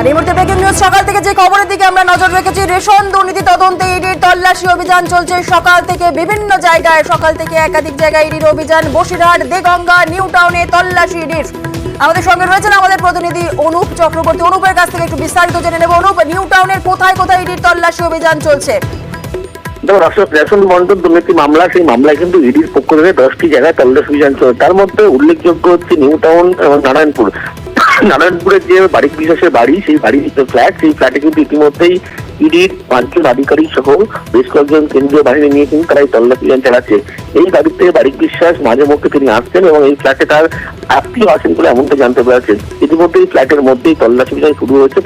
এই মুহূর্তে breaking news সকাল থেকে যে খবরের দিকে আমরা নজর রেখেছি, রেশন দুর্নীতি তদন্তে ইডির তল্লাশি অভিযান চলছে সকাল থেকে বিভিন্ন জায়গায়। সকাল থেকে একাধিক জায়গায় ইডির অভিযান, বসিরহাট, দেগঙ্গা, নিউ টাউনে তল্লাশি ইডির। আমাদের সঙ্গে রয়েছেন আমাদের প্রতিনিধি অনুপ চক্রবর্তী। অনুপের কাছ থেকে একটু বিস্তারিত জেনে নেব। অনুপ, নিউ টাউনের কোথায় কোথায় ইডির তল্লাশি অভিযান চলছে? রেশন বন্টন দুর্নীতি মামলা, সেই মামলায় কিন্তু ইডির পক্ষ থেকে 10টি জায়গায় তল্লাশি অভিযান চলছে। তার মধ্যে উল্লেখযোগ্য হচ্ছে নিউ টাউন এবং নারায়ণপুর। নারায়ণপুরের যে বারিক বিশ্বাসের বাড়ি, সেই বাড়ির ফ্ল্যাট, সেই ফ্ল্যাটে কিন্তু ইতিমধ্যেই ইডির 5 জন আধিকারিক সহ বেশ কয়েকজন কেন্দ্রীয় বাহিনী নিয়ে কিন্তু তারা এই তল্লাশি অভিযান চালাচ্ছে। এই বাড়িতে বারিক বিশ্বাস মাঝে মধ্যে তিনি আসছেন এবং এই ফ্ল্যাটে তার আত্মীয় আছেন বলে এমনটা জানতে পেরেছেন। ইতিমধ্যে এই ফ্ল্যাটের মধ্যেই তল্লাশি অভিযান শুরু হয়েছে।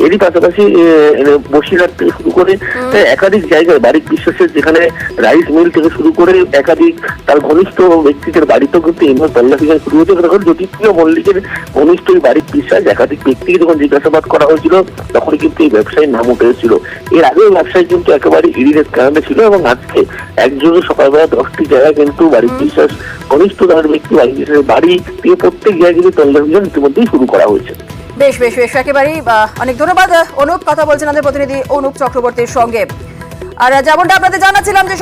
এরই পাশাপাশি বসিরহাট থেকে শুরু করে একাধিক জায়গায় বারিক বিশ্বাসের, যেখানে রাইস মিল থেকে শুরু করে একাধিক তার ঘনিষ্ঠ ব্যক্তিদের বাড়িতেও কিন্তু এইভাবে তল্লাশি অভিযান শুরু হয়েছে। তখন জ্যোতিপ্রিয় মল্লিকের ঘনিষ্ঠ এই বারিক বিশ্বাস একাধিক ব্যক্তিকে যখন জিজ্ঞাসাবাদ করা হয়েছিল, তখন কিন্তু এই ব্যবসায়ীর নাম উঠে এসেছিল। এর আগেও ব্যবসায়ী কিন্তু একেবারে ইডির স্ক্যানারে ছিল এবং আজকে একজনে সকালবেলা 10টি জায়গায় কিন্তু বারিক বিশ্বাস ঘনিষ্ঠ তার ব্যক্তি বারিক বিশ্বাসের বাড়ি থেকে প্রত্যেক জায়গায় কিন্তু তল্লাশি অভিযান ইতিমধ্যেই শুরু করা হয়েছে। বেশ বেশ বেশ একেবারেই অনেক ধন্যবাদ অনুপ। কথা বলছেন আমাদের প্রতিনিধি অনুপ চক্রবর্তীর সঙ্গে। আর যেমনটা আপনাদের জানাচ্ছিলাম যে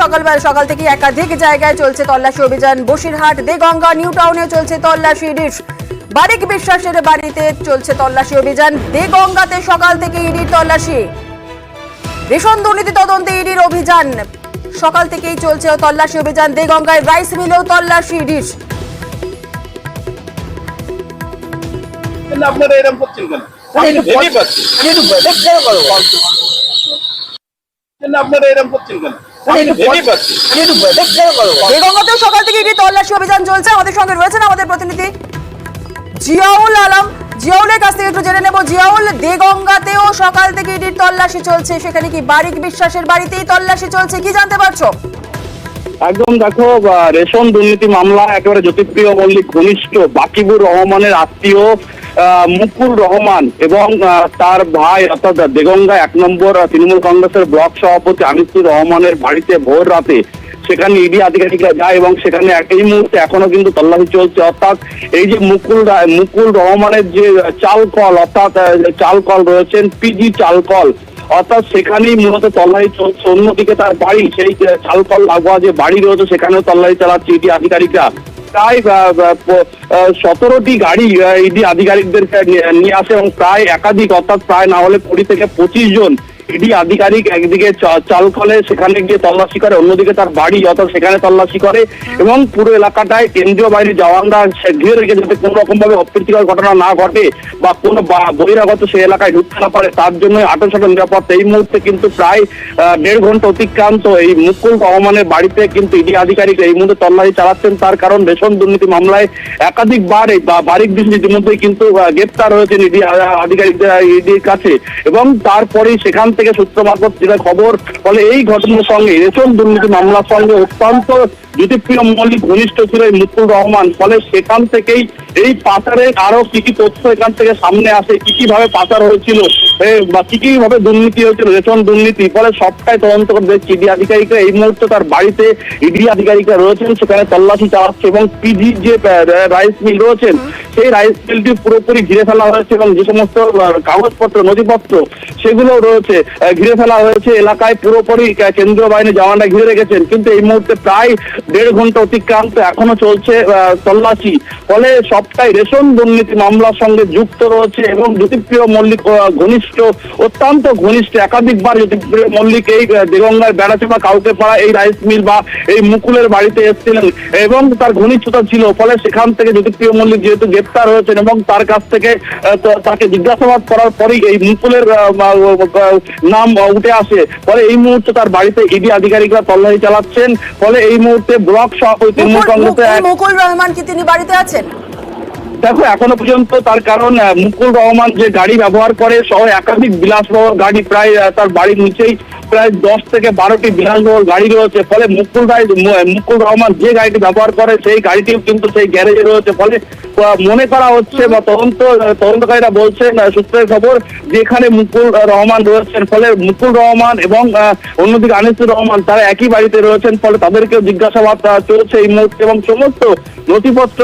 সকাল থেকে একাধিক জায়গায় চলছে তল্লাশি অভিযান। বসিরহাট, দেগঙ্গা, নিউ টাউনে চলছে তল্লাশি ইডির। বারিক বিশ্বাসের বাড়িতে চলছে তল্লাশি অভিযান। দেগঙ্গাতে সকাল থেকে ইডির তল্লাশি। রেশন দুর্নীতি তদন্তে ইডির অভিযান সকাল থেকেই চলছে তল্লাশি অভিযান। দেগঙ্গায় রাইস মিলেও তল্লাশি ইডির। আপনারা এরকম করছেন কেন? আপনারা এরকম করছেন কেন? দেগঙ্গাতেও সকাল থেকে ইডি তল্লাশি অভিযান চলছে। আমাদের সঙ্গে রয়েছেন আমাদের প্রতিনিধি জিয়াউল আলম। জিয়াউলের কাছ থেকে একটু জেনে নেব। জিয়াউল, দেগঙ্গাতেও সকাল থেকে ইডির তল্লাশি চলছে, সেখানে কি বারিক বিশ্বাসের বাড়িতেই তল্লাশি চলছে, কি জানতে পারছো? একদম, দেখো, রেশন দুর্নীতি মামলা একেবারে জ্যোতিপ্রিয় মল্লিক ঘনিষ্ঠ বাকিবুর রহমানের আত্মীয় মুকুল রহমান এবং তার ভাই অর্থাৎ দেগঙ্গা 1 নম্বর তৃণমূল কংগ্রেসের ব্লক সভাপতি আনিসুর রহমানের বাড়িতে ভোর রাতে সেখানে ইডি আধিকারিকরা যায় এবং সেখানে এই মুহূর্তে এখনো কিন্তু তল্লাশি চলছে। অর্থাৎ এই যে মুকুল রহমানের যে চালকল, অর্থাৎ চালকল রয়েছেন পিজি চালকল, অর্থাৎ সেখানেই মূলত তল্লাশি চলছে। অন্যদিকে তার বাড়ি, সেই চালকল লাগোয়া যে বাড়ি রয়েছে সেখানেও তল্লাশি চালাচ্ছে ইডি আধিকারিকরা। প্রায় 17টি গাড়ি ইডি আধিকারিকদেরকে নিয়ে আসে এবং প্রায় একাধিক, অর্থাৎ প্রায় না হলে 20 থেকে 25 জন ইডি আধিকারিক একদিকে চালকলে সেখানে গিয়ে তল্লাশি করে, অন্যদিকে তার বাড়ি অর্থাৎ সেখানে তল্লাশি করে এবং পুরো এলাকাটায় কেন্দ্রীয় বাহিনীর জওয়ানরা ঘিরে রেখে যাতে কোনো রকম ভাবে অপ্রীতিকর ঘটনা না ঘটে বা কোনো বহিরাগত সেই এলাকায় ঢুকতে না পারে, তার জন্য আটক নিরাপত্তা। এই মুহূর্তে কিন্তু প্রায় 1.5 ঘন্টা অতিক্রান্ত এই মুকুল রহমানের বাড়িতে কিন্তু ইডি আধিকারিক এই মুহূর্তে তল্লাশি চালাচ্ছেন। তার কারণ রেশন দুর্নীতি মামলায় একাধিকবার এই বারিক বিশ্বাস ইতিমধ্যেই কিন্তু গ্রেপ্তার হয়েছেন ইডি আধিকারিকদের ইডির কাছে এবং তারপরেই সেখান থেকে সূত্র মারফত যেটা খবর, ফলে এই ঘটনার সঙ্গে রেশন দুর্নীতি মামলার সঙ্গে অত্যন্ত জ্যোতিপ্রিয় মল্লিক ঘনিষ্ঠ ছিল এই মুকুল রহমান। ফলে সেখান থেকেই এই পাচারের আরো কি কি তথ্য এখান থেকে সামনে আসে, কি কি ভাবে পাচার হয়েছিল বা কি কি ভাবে দুর্নীতি হয়েছিল, রেশন দুর্নীতি, ফলে সবটাই তদন্ত করে দেখছে ইডি আধিকারিকরা। এই মুহূর্তে তার বাড়িতে ইডি আধিকারিকরা রয়েছেন, সেখানে তল্লাশি চালাচ্ছে এবং পিজি যে রাইস মিল রয়েছেন সেই রাইস মিলটি পুরোপুরি ঘিরে ফেলা হয়েছে এবং যে সমস্ত কাগজপত্র নথিপত্র সেগুলো রয়েছে ঘিরে ফেলা হয়েছে। এলাকায় পুরোপুরি কেন্দ্রীয় বাহিনী জওয়ানরা ঘিরে রেখেছেন, কিন্তু এই মুহূর্তে প্রায় 1.5 ঘন্টা অতিক্রান্ত এখনো চলছে তল্লাশি। ফলে সবটাই রেশন দুর্নীতি মামলার সঙ্গে যুক্ত রয়েছে এবং জ্যোতিপ্রিয় মল্লিক ঘনিষ্ঠ, অত্যন্ত ঘনিষ্ঠ। একাধিকবার জ্যোতিপ্রিয় মল্লিক এই দেগঙ্গার বেড়াচেপা কাউকে পাড়া এই রাইস মিল বা এই মুকুলের বাড়িতে এসেছিলেন এবং তার ঘনিষ্ঠতা ছিল। ফলে সেখান থেকে জ্যোতিপ্রিয় মল্লিক যেহেতু গ্রেপ্তার হয়েছেন এবং তার কাছ থেকে তাকে জিজ্ঞাসাবাদ করার পরেই এই মুকুলের নাম উঠে আসে। ফলে এই মুহূর্তে তার বাড়িতে ইডি আধিকারিকরা তল্লাশি চালাচ্ছেন। ফলে এই মুহূর্তে ব্লক সভাপতি তৃণমূল কংগ্রেসের মুকুল রহমান কি তিনি বাড়িতে আছেন? দেখো, এখনো পর্যন্ত তার কারণ মুকুল রহমান যে গাড়ি ব্যবহার করে সহ একাধিক বিলাসবহুল গাড়ি, প্রায় তার বাড়ির নিচেই প্রায় 10 থেকে 12টি বিলাসবহুল গাড়ি রয়েছে। ফলে মুকুল রহমান যে গাড়িটি ব্যবহার করে সেই গাড়িটিও কিন্তু সেই গ্যারেজে রয়েছে। ফলে মনে করা হচ্ছে বা তদন্তকারীরা বলছেন, সূত্রের খবর, যেখানে মুকুল রহমান রয়েছেন, ফলে মুকুল রহমান এবং অন্যদিকে আনিসুর রহমান তারা একই বাড়িতে রয়েছেন। ফলে তাদেরকেও জিজ্ঞাসাবাদ চলছে এই মুহূর্তে এবং সমস্ত নথিপত্র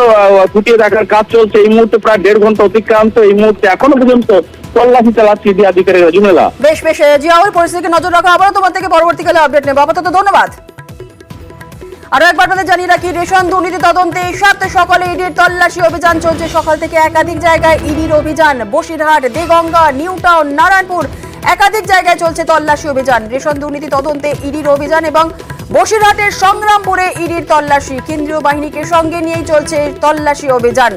খুঁটিয়ে দেখার কাজ চলছে। এই মুহূর্তে প্রায় 1.5 ঘন্টা অতিক্রান্ত। এই মুহূর্তে এখনো পর্যন্ত তল্লাশি চালাচ্ছে ইডি আধিকারিকরা। জুমেলা, বেশ বেশ জিয়াউল, পরিস্থিতিকে নজর রাখা, আবারও তোমার থেকে পরবর্তীকালে আপডেট নেব। আপাতত ধন্যবাদ। আরো একবার আপনাদের জানিয়ে রাখি, রেশন দুর্নীতি তদন্তে সাথে সকালে ইডির তল্লাশি অভিযান চলছে। সকাল থেকে একাধিক জায়গায় ইডির অভিযান। বসিরহাট, দেগঙ্গা, নিউ টাউন, নারায়ণপুর একাধিক জায়গায় চলছে তল্লাশি অভিযান। রেশন দুর্নীতি তদন্তে ইডির অভিযান এবং বসিরহাটের সংগ্রামপুরে ইডির তল্লাশি। কেন্দ্রীয় বাহিনীকে সঙ্গে নিয়েই চলছে তল্লাশি অভিযান।